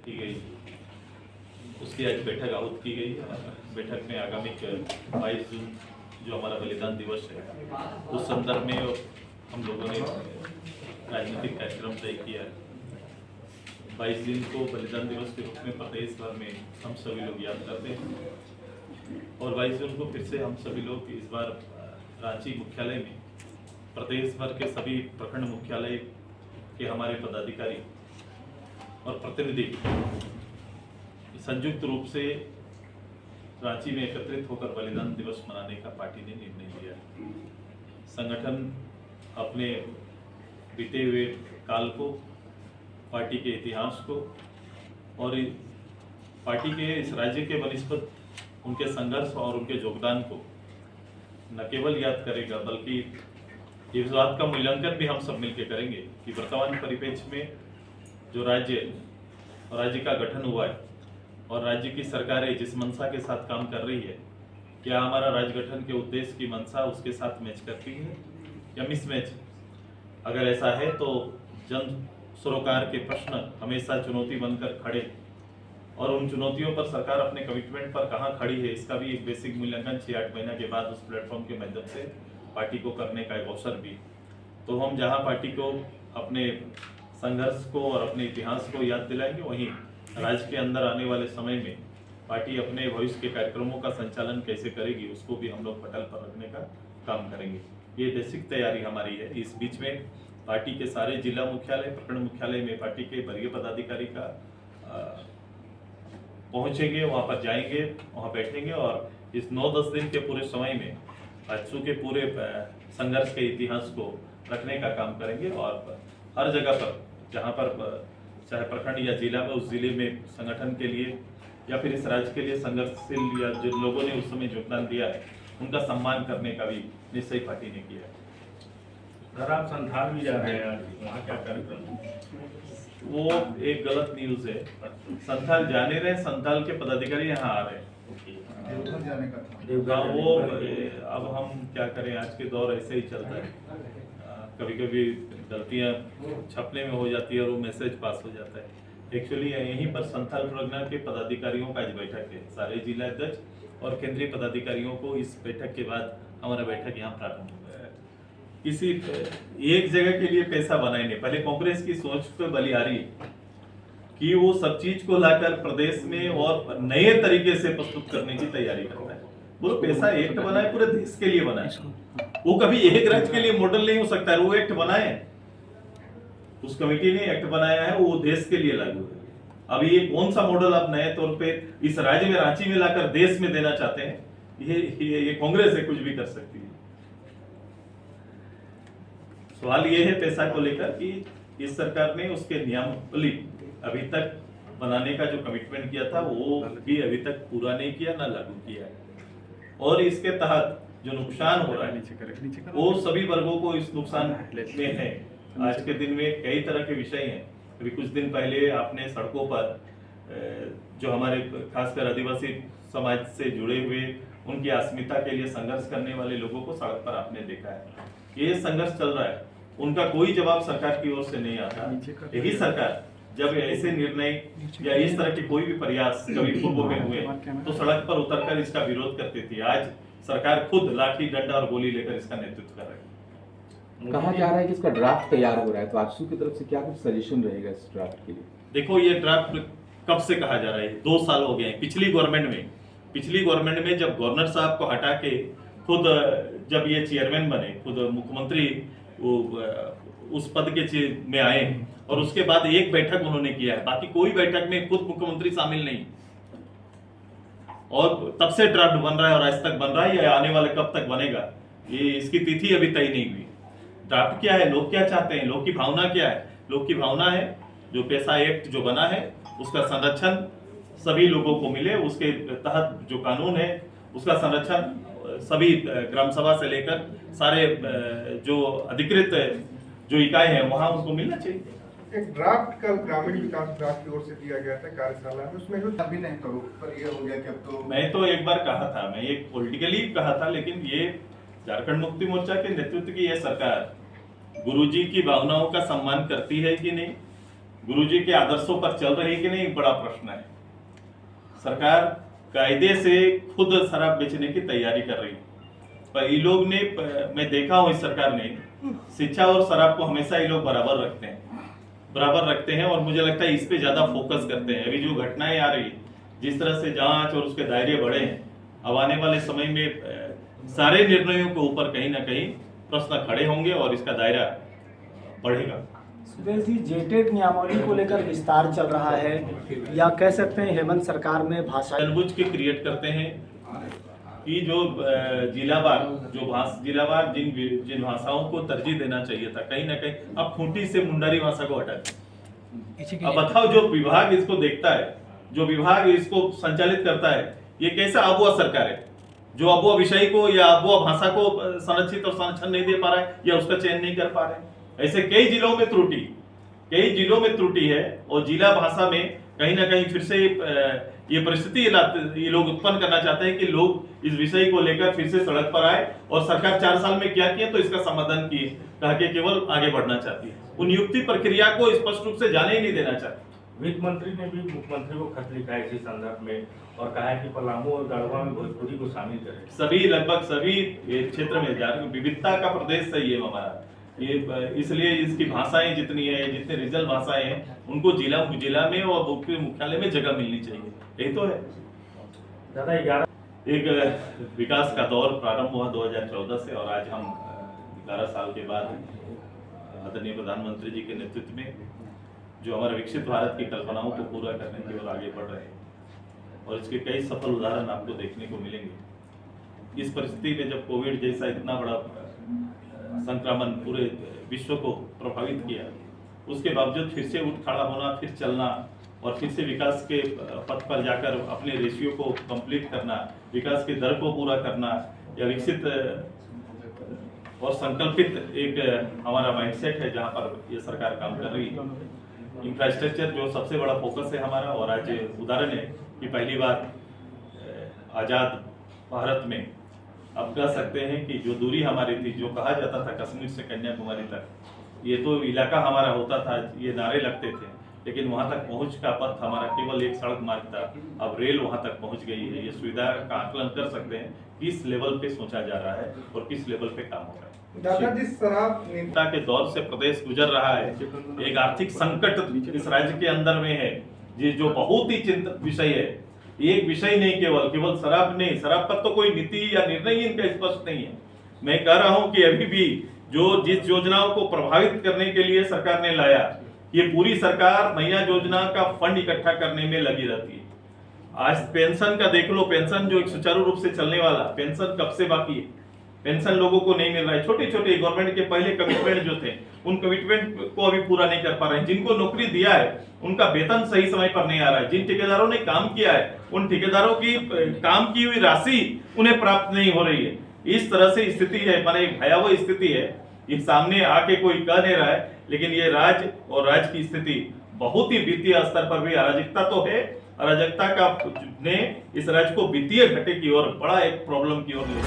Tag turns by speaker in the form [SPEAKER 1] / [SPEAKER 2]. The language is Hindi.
[SPEAKER 1] की गई, उसकी आज बैठक आहूत की गई। बैठक में आगामी 22 जून जो हमारा बलिदान दिवस है, उस संदर्भ में हम लोगों ने राजनीतिक कार्यक्रम तय किया है। 22 जून को बलिदान दिवस के रूप में प्रदेश भर में हम सभी लोग याद करते हैं और 22 जून को फिर से हम सभी लोग इस बार रांची मुख्यालय में प्रदेश भर के सभी प्रखंड मुख्यालय के हमारे पदाधिकारी और प्रतिनिधि संयुक्त रूप से रांची में एकत्रित होकर बलिदान दिवस मनाने का पार्टी ने निर्णय लिया। संगठन अपने बीते हुए काल को, पार्टी के इतिहास को और पार्टी के इस राज्य के बनिस्पत उनके संघर्ष और उनके योगदान को न केवल याद करेगा, बल्कि इस बात का मूल्यांकन भी हम सब मिलकर करेंगे कि वर्तमान परिप्रेक्ष्य में जो राज्य का गठन हुआ है और राज्य की सरकारें जिस मंशा के साथ काम कर रही है, क्या हमारा राज्य गठन के उद्देश्य की मंशा उसके साथ मैच करती है या मिसमैच? अगर ऐसा है तो जन सरोकार के प्रश्न हमेशा चुनौती बनकर खड़े और उन चुनौतियों पर सरकार अपने कमिटमेंट पर कहाँ खड़ी है, इसका भी एक बेसिक मूल्यांकन 6-8 महीना के बाद उस प्लेटफॉर्म के माध्यम से पार्टी को करने का एक अवसर भी। तो हम जहाँ पार्टी को अपने संघर्ष को और अपने इतिहास को याद दिलाएंगे, वहीं राज्य के अंदर आने वाले समय में पार्टी अपने भविष्य के कार्यक्रमों का संचालन कैसे करेगी, उसको भी हम लोग पटल पर रखने का काम करेंगे। ये बेसिक तैयारी हमारी है। इस बीच में पार्टी के सारे जिला मुख्यालय, प्रखंड मुख्यालय में पार्टी के वरीय पदाधिकारी का पहुंचेंगे, वहां पर जाएंगे, वहां बैठेंगे और इस 9-10 दिन के पूरे समय में आजसू के पूरे संघर्ष के इतिहास को रखने का काम करेंगे और हर जगह पर जहां पर चाहे प्रखंड या जिला में, उस जिले में संगठन के लिए या फिर इस राज्य के लिए संघर्षशील या जिन लोगों ने उस समय योगदान दिया है, उनका सम्मान करने का भी निश्चय पार्टी ने किया है।
[SPEAKER 2] सर, आप संथाल भी जा रहे हैं, वहाँ क्या कार्यक्रम?
[SPEAKER 1] वो एक गलत न्यूज है। संथाल जाने रहे, संथाल के पदाधिकारी यहाँ आ रहे हैं।
[SPEAKER 3] देवघर जाने का था।
[SPEAKER 1] देवघर वो अब हम क्या करें, आज के दौर ऐसे ही चलता है। कभी कभी गलतियां छपने में हो जाती है और वो मैसेज पास हो जाता है। एक्चुअली यहीं पर संथाल परगना के पदाधिकारियों का आज बैठक है। सारे जिला अध्यक्ष और केंद्रीय पदाधिकारियों को इस बैठक के बाद हमारा बैठक यहाँ प्रारंभ हुआ है। किसी एक जगह के लिए पैसा बनाए नहीं। पहले कांग्रेस की सोच पे बलिहारी कि वो सब चीज को लाकर प्रदेश में और नए तरीके से प्रस्तुत करने की तैयारी करता है। वो पैसा एक्ट बनाए, पूरे देश के लिए बनाए। वो कभी एक राज्य के लिए मॉडल नहीं हो सकता है। वो एक्ट बनाए, उस कमेटी ने एक्ट बनाया है, वो देश के लिए लागू है। अभी ये कौन सा मॉडल आप नए तौर पे इस राज्य में, रांची में लाकर देश में देना चाहते हैं? ये कांग्रेस है, कुछ भी कर सकती है। सवाल ये है पैसा को लेकर कि इस सरकार ने उसके नियमावली अभी तक बनाने का जो कमिटमेंट किया था वो भी अभी तक पूरा नहीं किया, ना लागू किया है। और इसके तहत जो नुकसान हो रहा है वो सभी वर्गों को इस नुकसान में है। आज के दिन में कई तरह के विषय हैं। अभी कुछ दिन पहले आपने सड़कों पर जो हमारे खासकर आदिवासी समाज से जुड़े हुए उनकी अस्मिता के लिए संघर्ष करने वाले लोगों को सड़क पर आपने देखा है। ये संघर्ष चल रहा है, उनका कोई जवाब सरकार की ओर से नहीं आता। यही सरकार जब ऐसे निर्णय या इस तरह के कोई भी प्रयास कभी पूर्व में हुए तो सड़क पर उतरकर इसका विरोध करती थी। आज सरकार खुद लाठी, डंडा और गोली लेकर इसका नेतृत्व कर रही है।
[SPEAKER 4] कहा जा रहा है कि इसका ड्राफ्ट तैयार हो रहा है, तो आजसू की तरफ से क्या कुछ सजेशन रहेगा इस ड्राफ्ट के लिए?
[SPEAKER 1] देखो, ये ड्राफ्ट कब से कहा जा रहा है? 2 साल हो गए हैं। पिछली गवर्नमेंट में जब गवर्नर साहब को हटा के खुद जब ये चेयरमैन बने, खुद मुख्यमंत्री उस पद के में आए और उसके बाद एक बैठक उन्होंने किया है, बाकी कोई बैठक में खुद मुख्यमंत्री शामिल नहीं। और तब से ड्राफ्ट बन रहा है और आज तक बन रहा है, या आने वाले कब तक बनेगा, ये इसकी तिथि अभी तय नहीं हुई। ड्राफ्ट क्या है, लोग क्या चाहते हैं, लोग की भावना क्या है? लोग की भावना है जो पैसा एक्ट जो बना है उसका संरक्षण सभी लोगों को मिले, उसके तहत जो कानून है उसका संरक्षण सभी ग्राम सभा से लेकर सारे जो अधिकृत जो इकाई है वहां उसको मिलना चाहिए।
[SPEAKER 3] एक ड्राफ्ट कल ग्रामीण विकास विभाग की ओर से दिया गया था कार्यशाला में, उसमें जो
[SPEAKER 5] अभी नहीं करो पर ये हो गया कि अब तो
[SPEAKER 1] मैं तो एक बार कहा था, मैं एक पॉलिटिकली कहा था, लेकिन ये झारखंड मुक्ति मोर्चा के नेतृत्व की यह सरकार गुरुजी की भावनाओं का सम्मान करती है कि नहीं, गुरुजी के आदर्शों पर चल रही है कि नहीं, बड़ा प्रश्न है। सरकार कायदे से खुद शराब बेचने की तैयारी कर रही है, पर ये लोग ने, मैं देखा हूँ इस सरकार ने शिक्षा और शराब को हमेशा ये लोग बराबर रखते हैं और मुझे लगता है इस पे ज्यादा फोकस करते हैं। अभी जो घटनाएं आ रही है, जिस तरह से जांच और उसके दायरे बढ़े हैं, अब आने वाले समय में सारे निर्णयों के ऊपर कहीं ना कहीं प्रश्न खड़े होंगे और इसका दायरा बढ़ेगा।
[SPEAKER 6] सुरेश जी, जेटेड नियमावली को लेकर विस्तार चल रहा है, या कह सकते हैं हेमंत सरकार में भाषा
[SPEAKER 1] जानबूझ के क्रिएट करते हैं कि जो जिलावार जिन भाषाओं को तरजीह देना चाहिए था, कहीं ना कहीं अब खूंटी से मुंडारी भाषा को हटा दिया। अब बताओ, जो विभाग इसको देखता है, जो विभाग इसको संचालित करता है, ये कैसा अबुआ सरकार है जो अबुआ विषय को या अबुआ भाषा को संरक्षित और संरक्षण नहीं दे पा रहा है या उसका चयन नहीं कर पा रहे हैं। ऐसे कई जिलों में त्रुटि है और जिला भाषा में कहीं ना कहीं फिर से ये परिस्थिति ये लोग उत्पन्न करना चाहते हैं कि लोग इस विषय को लेकर फिर से सड़क पर आए और सरकार 4 साल में क्या किया तो इसका समाधान किए, कहा कि केवल आगे बढ़ना चाहती है। उन नियुक्ति प्रक्रिया को स्पष्ट रूप से जाने ही नहीं देना चाहती।
[SPEAKER 2] वित्त मंत्री ने भी मुख्यमंत्री को खत लिखा है इसी संदर्भ में और कहा है कि पलामू और गढ़वा में भोजपुरी को शामिल करें।
[SPEAKER 1] लगभग सभी क्षेत्र में विविधता का प्रदेश है ये हमारा, ये इसलिए इसकी भाषाएं जितनी है, जितने रीजनल भाषाएं हैं, उनको जिला में और मुख्यालय में जगह मिलनी चाहिए। यही तो है।
[SPEAKER 2] दादा, 11
[SPEAKER 1] एक विकास का दौर प्रारंभ हुआ 2014 से और आज हम 11 साल के बाद आदरणीय प्रधानमंत्री जी के नेतृत्व में जो हमारे विकसित भारत की कल्पनाओं को पूरा करने की ओर आगे बढ़ रहे हैं और इसके कई सफल उदाहरण आपको देखने को मिलेंगे। इस परिस्थिति में जब कोविड जैसा इतना बड़ा संक्रमण पूरे विश्व को प्रभावित किया, उसके बावजूद फिर से उठ खड़ा होना, फिर चलना और फिर से विकास के पथ पर जाकर अपने रेशियो को कंप्लीट करना, विकास की दर को पूरा करना, या विकसित और संकल्पित एक हमारा माइंडसेट है जहां पर ये सरकार काम कर रही है। इंफ्रास्ट्रक्चर जो सबसे बड़ा फोकस है हमारा, और आज उदाहरण है कि पहली बार आजाद भारत में अब कह सकते हैं कि जो दूरी हमारी थी, जो कहा जाता था कश्मीर से कन्याकुमारी तक, ये तो इलाका हमारा होता था, ये नारे लगते थे, लेकिन वहां तक पहुंच का पथ हमारा केवल एक सड़क मार्ग था। अब रेल वहां तक पहुंच गई है। ये सुविधा का आकलन कर सकते हैं किस लेवल पे सोचा जा रहा है और किस लेवल पे काम हो रहा है।
[SPEAKER 3] दादाजी, शराब
[SPEAKER 1] नेता के दौर से प्रदेश गुजर रहा है, एक आर्थिक संकट इस राज्य के अंदर में है, ये जो बहुत ही चिंतित विषय है। एक विषय नहीं, केवल शराब नहीं, शराब पर तो कोई नीति या निर्णय ही इनका स्पष्ट नहीं है। मैं कह रहा हूं कि अभी भी जिस योजनाओं को प्रभावित करने के लिए सरकार ने लाया, ये पूरी सरकार मैया योजना का फंड इकट्ठा करने में लगी रहती है। आज पेंशन का देख लो, पेंशन जो एक सुचारू रूप से चलने वाला पेंशन कब से बाकी है, पेंशन लोगों को नहीं मिल रहा है। छोटे छोटे गवर्नमेंट के पहले कमिटमेंट जो थे, उन कमिटमेंट को अभी पूरा नहीं कर पा रहे हैं। जिनको नौकरी दिया है उनका वेतन सही समय पर नहीं आ रहा है। जिन ठेकेदारों ने काम किया है, उन ठेकेदारों की काम की हुई राशि उन्हें प्राप्त नहीं हो रही है। इस तरह से स्थिति है, माने एक भयावह स्थिति है। ये सामने आके कोई कह नहीं रहा है, लेकिन ये राज्य और राज्य की स्थिति बहुत ही वित्तीय स्तर पर भी अराजकता तो है। अराजकता का ने इस राज्य को वित्तीय घाटे की ओर, बड़ा एक प्रॉब्लम की ओर ले